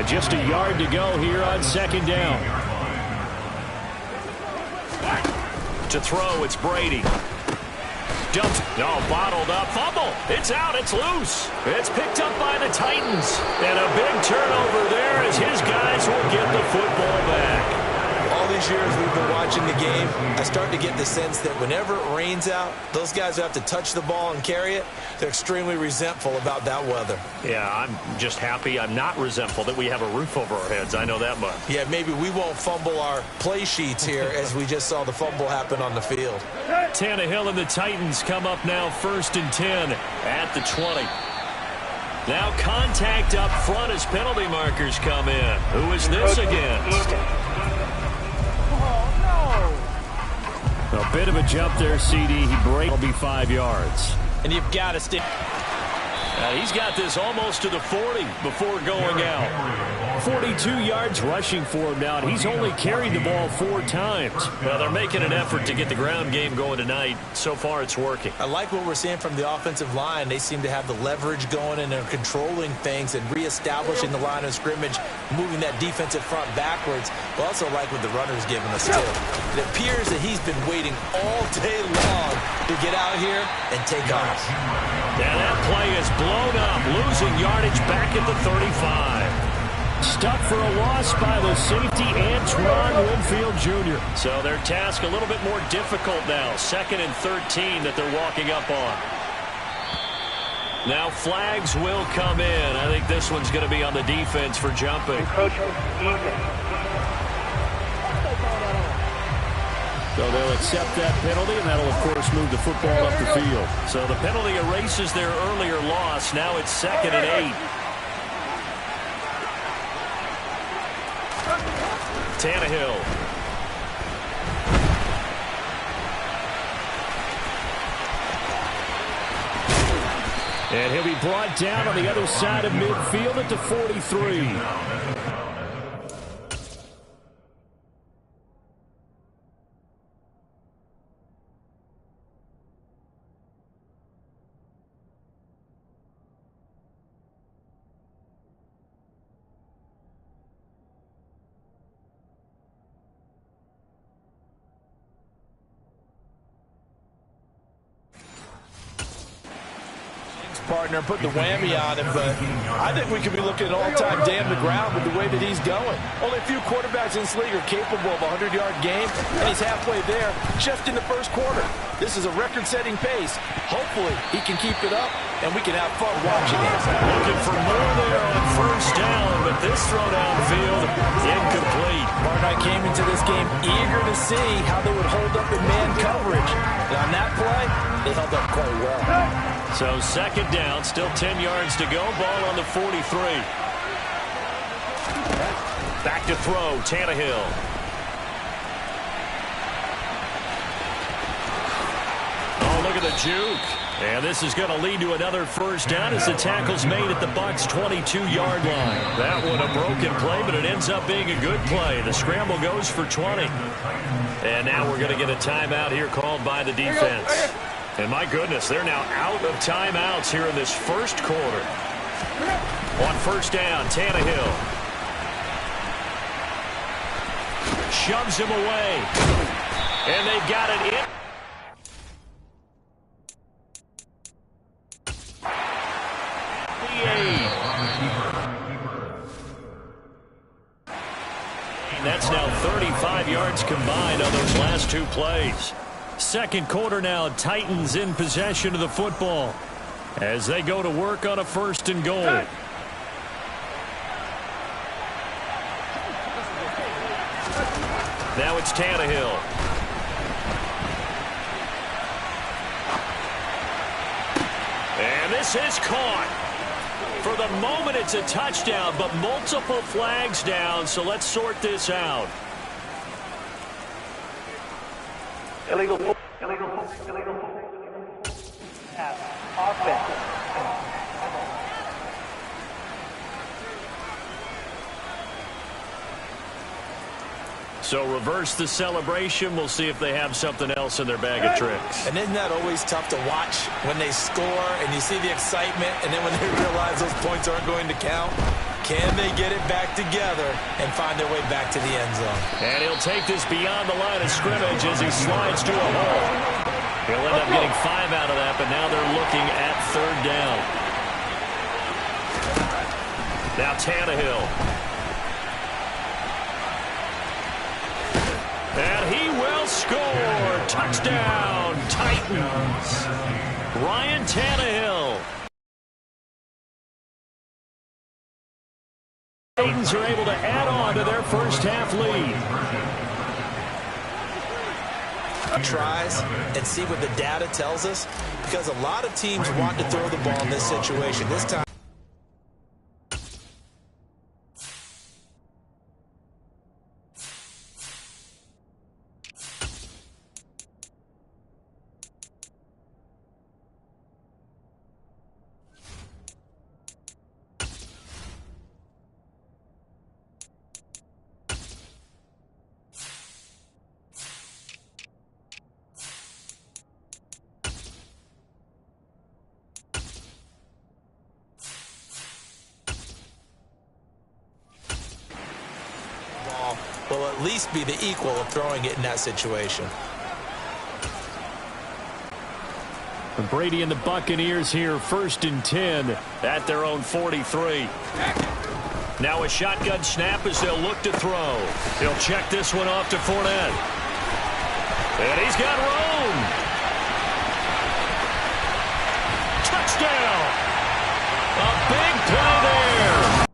And just a yard to go here on second down. To throw, it's Brady. Dumps. No, bottled up. Fumble. It's out. It's loose. It's picked up by the Titans. And a big turnover there as his guys will get the football back. All these years we've been watching the game, I start to get the sense that whenever it rains out, those guys who have to touch the ball and carry it, they're extremely resentful about that weather. Yeah, I'm just happy I'm not resentful that we have a roof over our heads. I know that much. Yeah, maybe we won't fumble our play sheets here as we just saw the fumble happen on the field. Tannehill and the Titans come up now 1st and 10 at the 20. Now contact up front as penalty markers come in. Who is this against? A bit of a jump there, CD. He breaks. Will be 5 yards. And you've got to stay. He's got this almost to the 40 before going out. 42 yards rushing for him now, and he's only carried the ball 4 times. Well, they're making an effort to get the ground game going tonight. So far, it's working. I like what we're seeing from the offensive line. They seem to have the leverage going, and they're controlling things and reestablishing the line of scrimmage, moving that defensive front backwards. But also like what the runner's giving us, too. It appears that he's been waiting all day long to get out here and take off. And that play is blown up, losing yardage back at the 35. Stuck for a loss by the safety, Antoine Winfield Jr. So their task a little bit more difficult now. 2nd and 13 that they're walking up on. Now flags will come in. I think this one's going to be on the defense for jumping. So they'll accept that penalty, and that'll, of course, move the football up the field. So the penalty erases their earlier loss. Now it's 2nd and 8. Tannehill. And he'll be brought down on the other side of midfield at the 43. Partner put the whammy on him, but I think we could be looking at all-time damn the ground with the way that he's going. Only a few quarterbacks in this league are capable of a 100-yard game, and he's halfway there just in the first quarter. This is a record-setting pace. Hopefully, he can keep it up, and we can have fun watching it. Looking for more there on 1st down, but this throw downfield, incomplete. Barnett came into this game eager to see how they would hold up in man coverage. And on that play, they held up quite well. So 2nd down, still 10 yards to go. Ball on the 43. Back to throw, Tannehill. Oh, look at the juke. And this is going to lead to another 1st down as the tackle's made at the Bucs' 22-yard line. That one a broken play, but it ends up being a good play. The scramble goes for 20. And now we're going to get a timeout here called by the defense. And my goodness, they're now out of timeouts here in this first quarter. On 1st down, Tannehill. Shoves him away. And they've got it in. And that's now 35 yards combined on those last 2 plays. 2nd quarter now, Titans in possession of the football as they go to work on a 1st and goal. Now it's Tannehill. And this is caught. For the moment, it's a touchdown, but multiple flags down, so let's sort this out. Illegal. Offense. So reverse the celebration. We'll see if they have something else in their bag of tricks. And isn't that always tough to watch when they score and you see the excitement, and then when they realize those points aren't going to count? Can they get it back together and find their way back to the end zone? And he'll take this beyond the line of scrimmage as he slides to a hole. He'll end up getting 5 out of that, but now they're looking at 3rd down. Now Tannehill. And he will score. Touchdown, Titans. Ryan Tannehill. Titans are able to add on to their first half lead. Tries and see what the data tells us, because a lot of teams want to throw the ball in this situation. This time, will at least be the equal of throwing it in that situation. And Brady and the Buccaneers here, 1st and 10 at their own 43. Now a shotgun snap as they'll look to throw. He'll check this one off to Fournette. And he's got room. Touchdown. A big play there.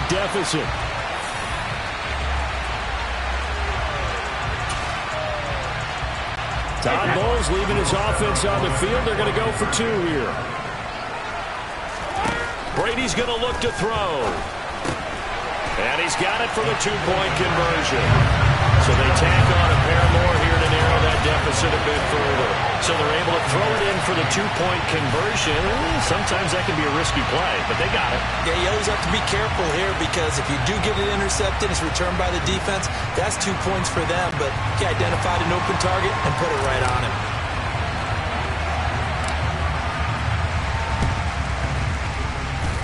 Deficit. Todd Bowles leaving his offense on the field. They're going to go for 2 here. Brady's going to look to throw. And he's got it for the 2-point conversion. So they tack on a pair more here to narrow that deficit a bit further. So they're able to throw it in for the 2-point conversion. Sometimes that can be a risky play, but they got it. Yeah, you always have to be careful here, because if you do get it intercepted, it's returned by the defense. That's 2 points for them, but he identified an open target and put it right on him.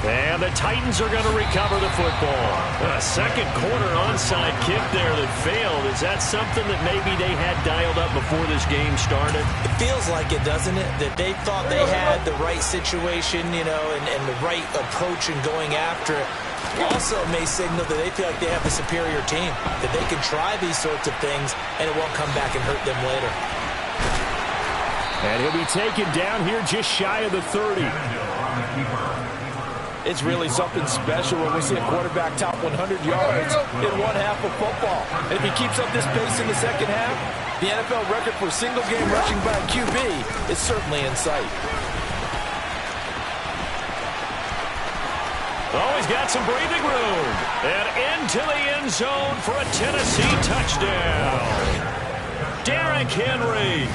And the Titans are going to recover the football. A second quarter onside kick there that failed. Is that something that maybe they had dialed up before this game started? It feels like it, doesn't it? That they thought they had the right situation, you know, and the right approach in going after it. Also may signal that they feel like they have the superior team, that they can try these sorts of things and it won't come back and hurt them later. And he'll be taken down here just shy of the 30. It's really something special when we see a quarterback top 100 yards in one half of football. And if he keeps up this pace in the second half, the NFL record for single-game rushing by a QB is certainly in sight. Oh, he's got some breathing room. And into the end zone for a Tennessee touchdown. Derrick Henry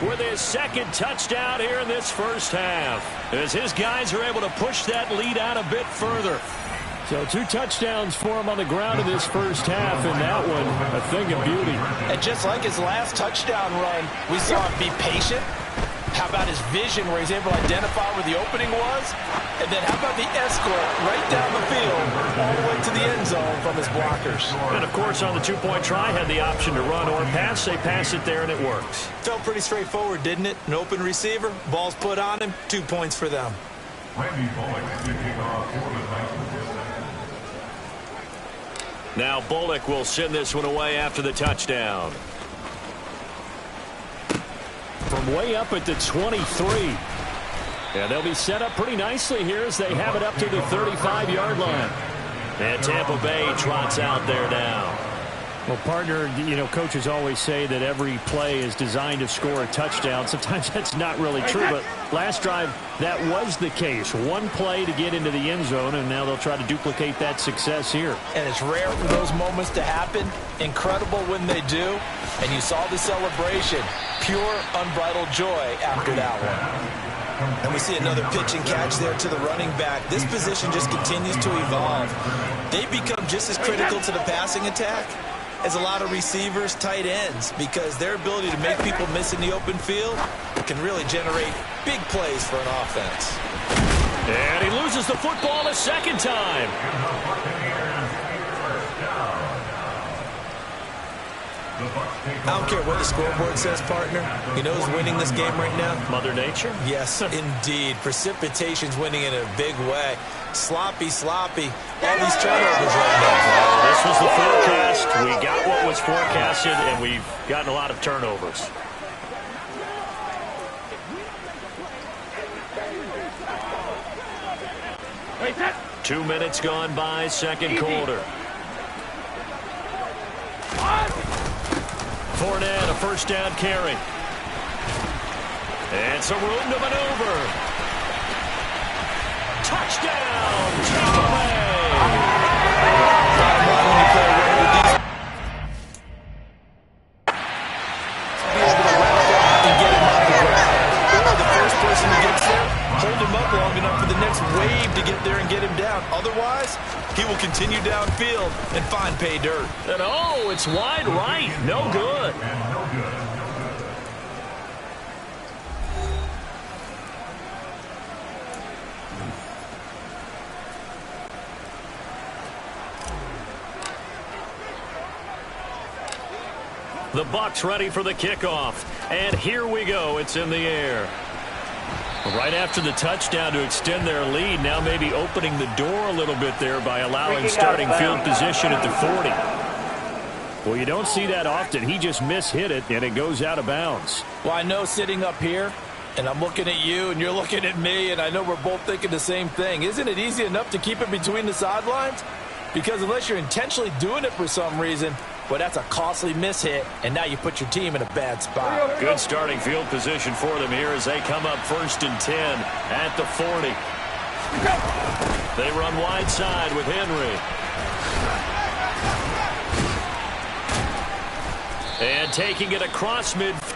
with his 2nd touchdown here in this first half, as his guys are able to push that lead out a bit further. So 2 touchdowns for him on the ground in this first half, and that one a thing of beauty. And just like his last touchdown run, we saw him be patient. How about his vision, where he's able to identify where the opening was? And then how about the escort right down the field all the way to the end zone from his blockers? And, of course, on the 2-point try, had the option to run or pass. They pass it there, and it works. Felt pretty straightforward, didn't it? An open receiver, ball's put on him, 2 points for them. Now Bullock will send this one away after the touchdown. From way up at the 23. And they'll be set up pretty nicely here as they have it up to the 35-yard line. And Tampa Bay trots out there now. Well, partner, coaches always say that every play is designed to score a touchdown. Sometimes that's not really true, but last drive, that was the case. One play to get into the end zone, and now they'll try to duplicate that success here. And it's rare for those moments to happen. Incredible when they do. And you saw the celebration. Pure, unbridled joy after that one. And we see another pitch and catch there to the running back. This position just continues to evolve. They become just as critical to the passing attack as a lot of receivers, tight ends, because their ability to make people miss in the open field can really generate big plays for an offense. And he loses the football a second time. I don't care what the scoreboard says, partner. You know who's winning this game right now? Mother Nature? Yes, indeed. Precipitation's winning in a big way. Sloppy, sloppy. All these turnovers right now. This was the forecast. We got what was forecasted, and we've gotten a lot of turnovers. Wait, 2 minutes gone by, second quarter. Fournette, a first down carry. And some room to maneuver. Touchdown, Tampa hold him up long enough for the next wave to get there and get him down. Otherwise, he will continue downfield and find pay dirt. And oh, it's wide right. No good. The Bucs ready for the kickoff. And here we go. It's in the air. Right after the touchdown to extend their lead, now maybe opening the door a little bit there by allowing starting field position at the 40. Well, you don't see that often. He just mishit it, and it goes out of bounds. Well, I know sitting up here, and I'm looking at you, and you're looking at me, and I know we're both thinking the same thing. Isn't it easy enough to keep it between the sidelines? Because unless you're intentionally doing it for some reason, well, that's a costly mishit, and now you put your team in a bad spot. Good starting field position for them here as they come up 1st and 10 at the 40. They run wide side with Henry. And taking it across midfield.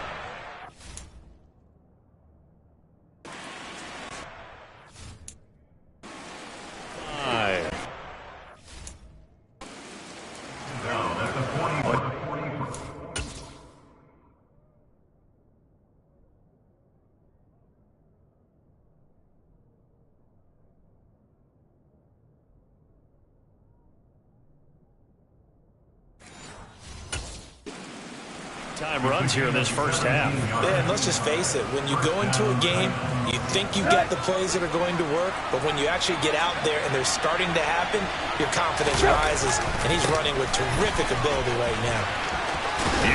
Time runs here in this first half. Yeah, and let's just face it. When you go into a game, you think you've got the plays that are going to work, but when you actually get out there and they're starting to happen, your confidence rises, and he's running with terrific ability right now.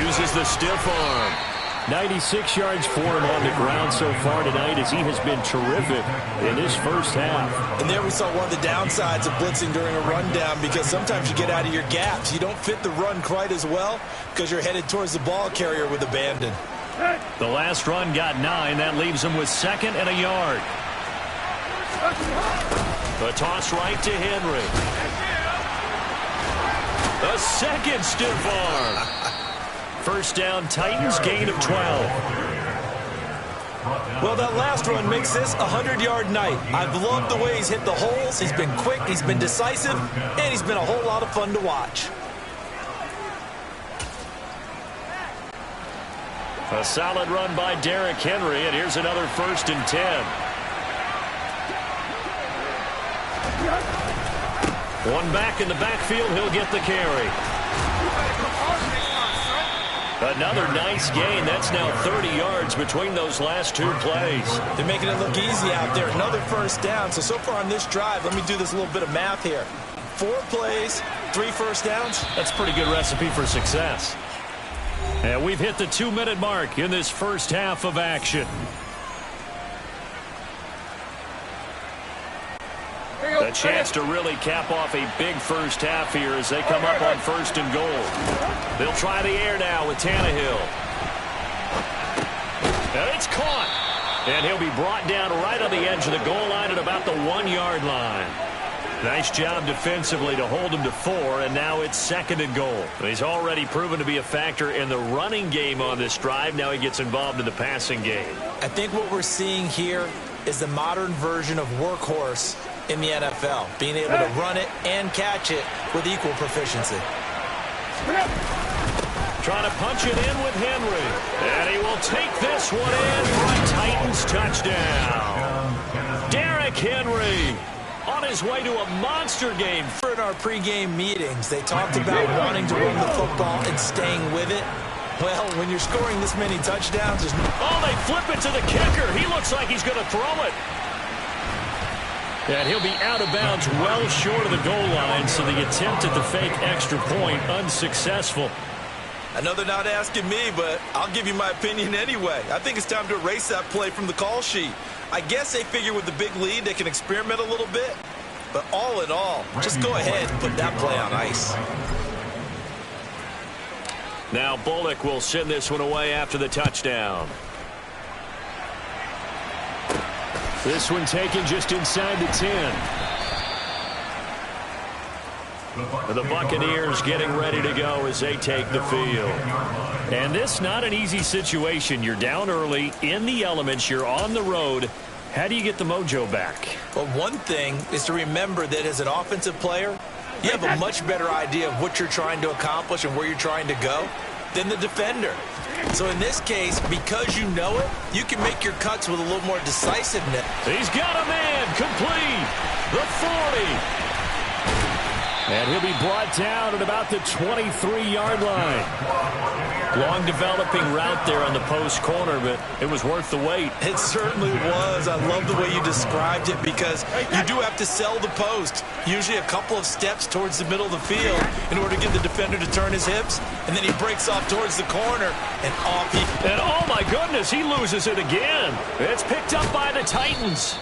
Uses the stiff arm. 96 yards for him on the ground so far tonight as he has been terrific in this first half. And there we saw one of the downsides of blitzing during a rundown, because sometimes you get out of your gaps. You don't fit the run quite as well because you're headed towards the ball carrier with abandon. The last run got 9. That leaves him with 2nd and a yard. The toss right to Henry. A second stiff arm. First down, Titans, gain of 12. Well, that last run makes this a 100-yard night. I've loved the way he's hit the holes. He's been quick, he's been decisive, and he's been a whole lot of fun to watch. A solid run by Derrick Henry, and here's another 1st and 10. One back in the backfield, he'll get the carry. Another nice gain. That's now 30 yards between those last 2 plays. They're making it look easy out there. Another first down. So far on this drive, let me do this little bit of math here. 4 plays, 3 first downs. That's a pretty good recipe for success. And we've hit the 2-minute mark in this first half of action. A chance to really cap off a big first half here as they come up on 1st and goal. They'll try the air now with Tannehill. And it's caught. And he'll be brought down right on the edge of the goal line at about the 1-yard line. Nice job defensively to hold him to 4, and now it's 2nd and goal. He's already proven to be a factor in the running game on this drive. Now he gets involved in the passing game. I think what we're seeing here is the modern version of workhorse in the NFL, being able to run it and catch it with equal proficiency. Trying to punch it in with Henry. And he will take this one in for a Titans touchdown. Derrick Henry on his way to a monster game. In our pregame meetings, they talked about wanting to run the football and staying with it. Well, when you're scoring this many touchdowns... Oh, they flip it to the kicker. He looks like he's going to throw it. And he'll be out of bounds well short of the goal line, so the attempt at the fake extra point unsuccessful. I know they're not asking me, but I'll give you my opinion anyway. I think it's time to erase that play from the call sheet. I guess they figure with the big lead they can experiment a little bit. But all in all, just go ahead and put that play on ice. Now Bullock will send this one away after the touchdown. This one taken just inside the 10. The Buccaneers getting ready to go as they take the field. And this not an easy situation. You're down early, in the elements, you're on the road. How do you get the mojo back? Well, one thing is to remember that as an offensive player, you have a much better idea of what you're trying to accomplish and where you're trying to go than the defender. So in this case, because you know it, you can make your cuts with a little more decisiveness. He's got a man complete. The 40. And he'll be brought down at about the 23-yard line. Long developing route there on the post corner, but it was worth the wait. It certainly was. I love the way you described it because you do have to sell the post. Usually a couple of steps towards the middle of the field in order to get the defender to turn his hips. And then he breaks off towards the corner and off he... And oh my goodness, he loses it again. It's picked up by the Titans.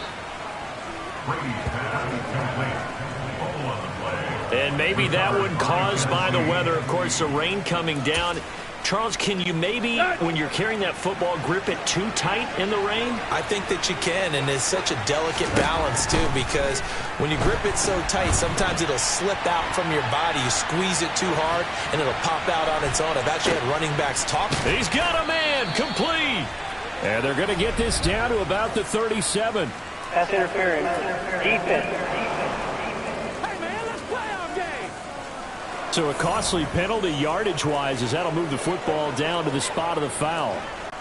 And maybe that one caused by the weather. Of course, the rain coming down. Charles, can you maybe, when you're carrying that football, grip it too tight in the rain? I think that you can, and it's such a delicate balance, too, because when you grip it so tight, sometimes it'll slip out from your body. You squeeze it too hard, and it'll pop out on its own. I've actually had running backs talk. He's got a man complete. And they're going to get this down to about the 37. Pass interference. Defense. So a costly penalty yardage-wise as that'll move the football down to the spot of the foul.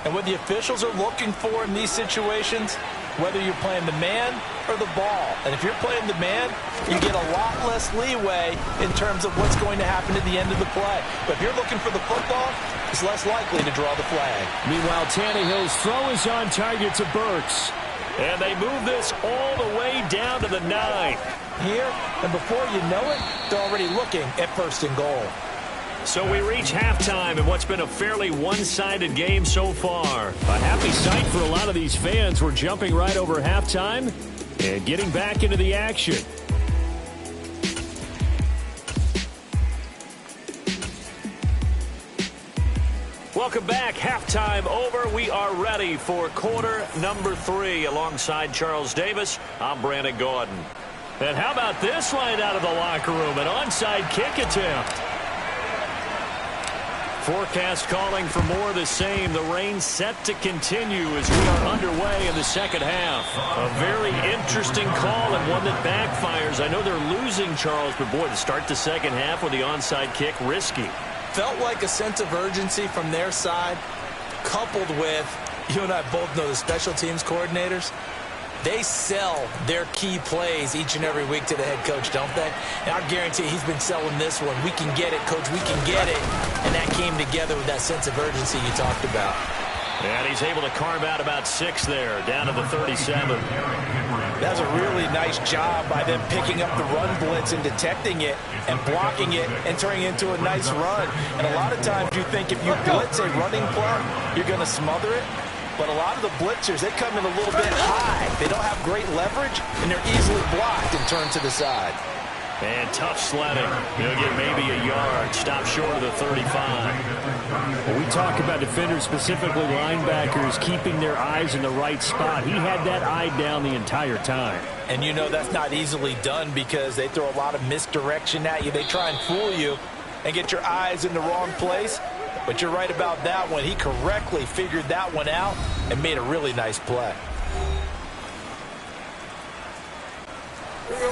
And what the officials are looking for in these situations, whether you're playing the man or the ball. And if you're playing the man, you get a lot less leeway in terms of what's going to happen at the end of the play. But if you're looking for the football, it's less likely to draw the flag. Meanwhile, Tannehill's throw is on target to Burks. And they move this all the way down to the 9. Here, and before you know it, they're already looking at 1st and goal. So we reach halftime in what's been a fairly one-sided game so far. A happy sight for a lot of these fans. We're jumping right over halftime and getting back into the action. Welcome back. Halftime over. We are ready for quarter number 3. Alongside Charles Davis, I'm Brandon Gordon. And how about this line out of the locker room? An onside kick attempt. Forecast calling for more of the same. The rain set to continue as we are underway in the second half. A very interesting call and one that backfires. I know they're losing, Charles, but boy, to start the second half with the onside kick, risky. Felt like a sense of urgency from their side, coupled with, you and I both know the special teams coordinators. They sell their key plays each and every week to the head coach, don't they? And I guarantee he's been selling this one. We can get it, coach. We can get it. And that came together with that sense of urgency you talked about. And he's able to carve out about 6 there, down to the 37. That's a really nice job by them picking up the run blitz and detecting it and blocking it and turning it into a nice run. And a lot of times you think if you blitz a running play, you're going to smother it. But a lot of the blitzers, they come in a little bit high. They don't have great leverage, and they're easily blocked and turned to the side. And tough sledding. He'll get maybe a yard. Stop short of the 35. Well, we talk about defenders, specifically linebackers, keeping their eyes in the right spot. He had that eye down the entire time. And you know that's not easily done because they throw a lot of misdirection at you. They try and fool you and get your eyes in the wrong place. But you're right about that one. He correctly figured that one out and made a really nice play.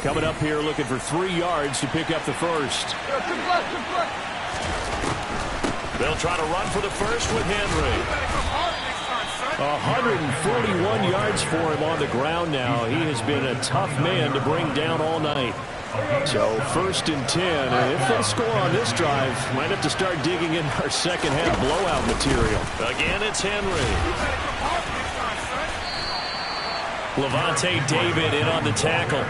Coming up here looking for 3 yards to pick up the first. They'll try to run for the first with Henry. 141 yards for him on the ground now. He has been a tough man to bring down all night. So 1st and 10, and if they score on this drive, might have to start digging in our second half blowout material. Again, it's Henry. Levante David in on the tackle.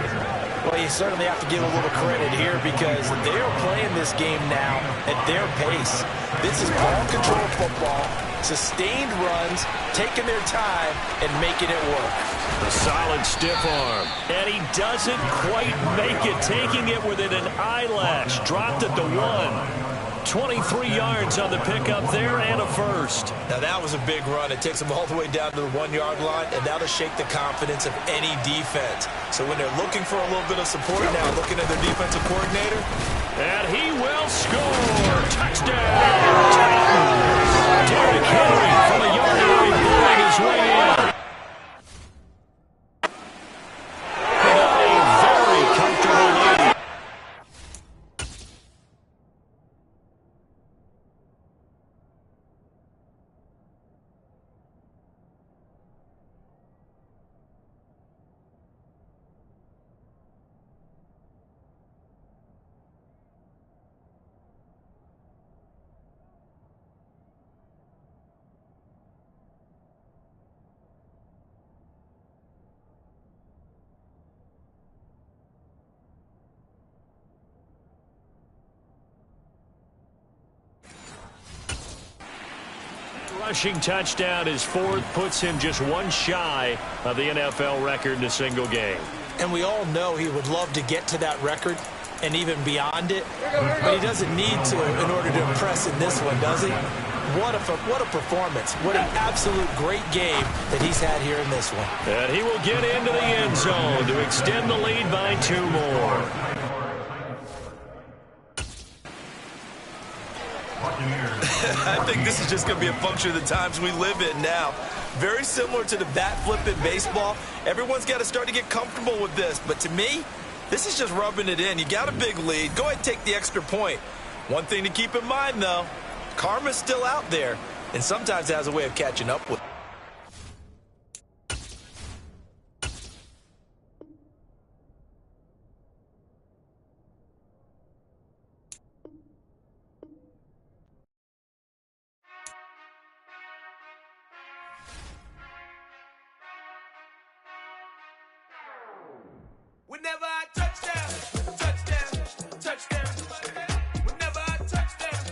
Well, you certainly have to give a little credit here because they're playing this game now at their pace. This is ball control football, sustained runs, taking their time, and making it work. A solid stiff arm. And he doesn't quite make it, taking it within an eyelash. Dropped at the 1. 23 yards on the pickup there and a first. Now that was a big run. It takes them all the way down to the 1-yard line, and that'll shake the confidence of any defense. So when they're looking for a little bit of support now, looking at their defensive coordinator. And he will score. Touchdown, Titans. Derrick Henry from a yard line blowing his way in. A very comfortable lead. Rushing touchdown, his 4th, puts him just 1 shy of the NFL record in a single game. And we all know he would love to get to that record and even beyond it, but he doesn't need to in order to impress in this one, does he? What a performance. What an absolute great game that he's had here in this one. And he will get into the end zone to extend the lead by 2 more. I think this is just going to be a function of the times we live in now. Very similar to the bat flip in baseball. Everyone's got to start to get comfortable with this. But to me, this is just rubbing it in. You got a big lead. Go ahead and take the extra point. One thing to keep in mind, though, karma's still out there, and sometimes it has a way of catching up with it. Whenever I touchdown, touchdown, touchdown. Whenever I touchdown,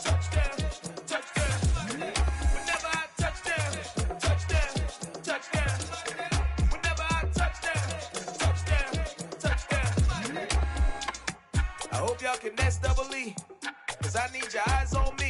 touchdown, touchdown. Whenever I touchdown, touchdown, touchdown. Whenever I touchdown, touchdown, touchdown. I hope y'all can nest double E, 'cause I need your eyes on me.